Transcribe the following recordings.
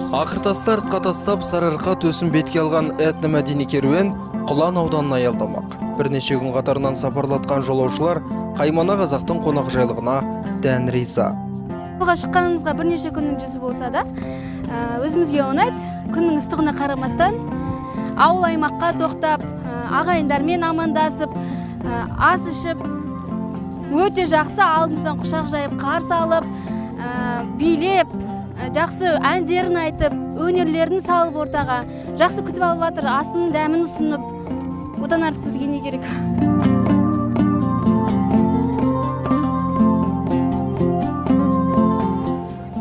Ақыртасты артқа тастап Сарыарқа төсін бетке алған этномәдени керуен Құлан ауданына аялдамақ. Бірнеше күн қатарынан сапарлатқан жолаушылар Қаймана қазақтың қонақжайлығына дән риза. Жолға шыққанымызға бірнеше күннің жүзі болса да, өзімізге ұнайды. Күннің ыстығына қарамастан ауыл аймаққа тоқтап, ағайындармен амандасып, ас ішіп, өте жақсы алдымыздан құшақ жайып қарсы алып, билеп, жақсы әндерін айтып, өнерлерін салып ортаға, жақсы күтіп алып жатыр, асын дәмін ұсынып, одан артық бізге не керек?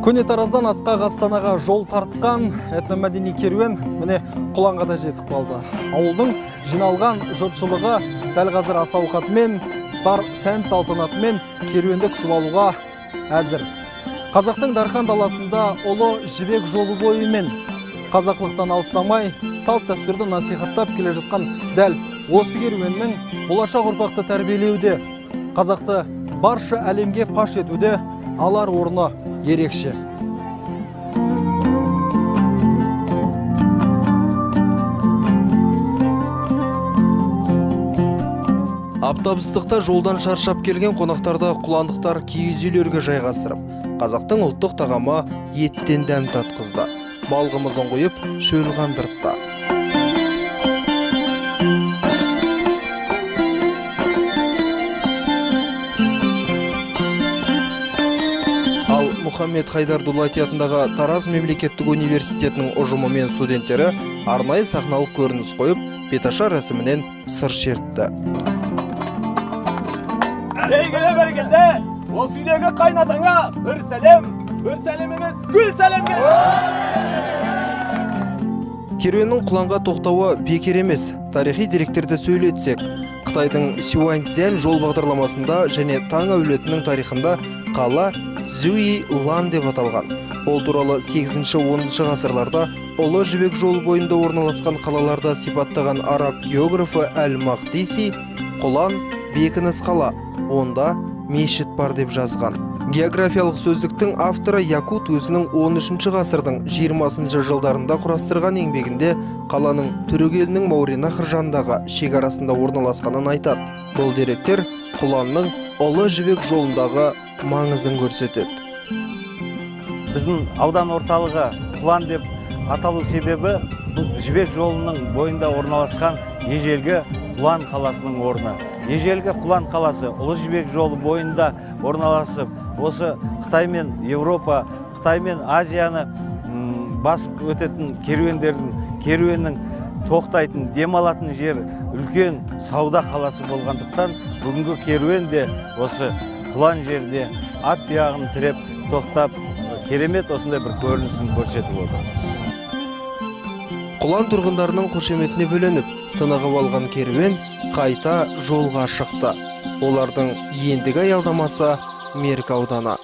Көне Тараздан Асқақ Астанаға жол тартқан этномәдени керуен міне Құланға да жетіп қалды. Ауылдың жиналған жұртшылығы дәл қазір ас ауқатымен, бар сән салтанатымен керуенді күтіп алуға әзір. Қазақтың Дархан даласында ұлы жібек жолы бойымен қазақлықтан алыстамай, салт дәстүрді насихаттап келе жатқан дәл осы керуеннің болашақ ұрпақты тәрбиелеуде, қазақты барша әлемге паш етуде алар орны ерекше. Аптап ыстықта жолдан шаршап келген қонақтарды құландықтар киіз үйлерге жайғастырып, қазақтың ұлттық тағамы еттен дәм татқызды. Балғымызын қойып, шөл қандыртты. Ал Мұхаммед Хайдар Дулати атындағы Тараз мемлекеттік университетінің ұжымы мен студенттері арнайы сахналық көрініс қойып, беташар рәсімінен сыр шертті. Егілі бір келді, осы үйлегі қайнатыңа бір сәлеміміз гүл сәлем Керуеннің Құланға тоқтауы бекер емес. Тарихи деректерді сөйлетсек, Қытайдың Сюаньцзянь жол бағдарламасында және Таң әулетінің тарихында қала Цзюй Лан деп аталған. Ол туралы 8-10 ғасырларда ұлы жібек жолы бойында орналасқан қалаларда сипаттаған араб географы Әл-Мақдиси Құлан бекініс қала, онда мешіт бар деп жазған. Географиялық сөздіктің авторы Якут өзінің 13 ғасырдың 20 жылдарында құрастырған еңбегінде қаланың Түрікелінің Мауреннахр жанындағы шекарасында орналасқанын айтады. Бұл деректер Құланның ұлы жібек жолындағы маңызын көрсетеді. Біздің аудан орталығы Құлан деп аталу себебі бұл жібек жолының бойында орналасқан ежелгі Құлан қаласының орны. Ежелгі Құлан қаласы ұлы жібек жолы бойында орналасып, осы Қытай мен Европа, Қытай мен Азияны басып өтетін керуеннің тоқтайтын, демалатын жер үлкен сауда қаласы болғандықтан, бүгінгі керуен де осы Құлан жерде ат тұяғын тіреп, тоқтап, керемет осындай бір көрінісін көрсетіп отыр. Құлан тұрғындарының қошеметіне бөленіп, тынығып алған керуен қайта жолға шықты. Олардың ендігі аялдамасы Меркі ауданы.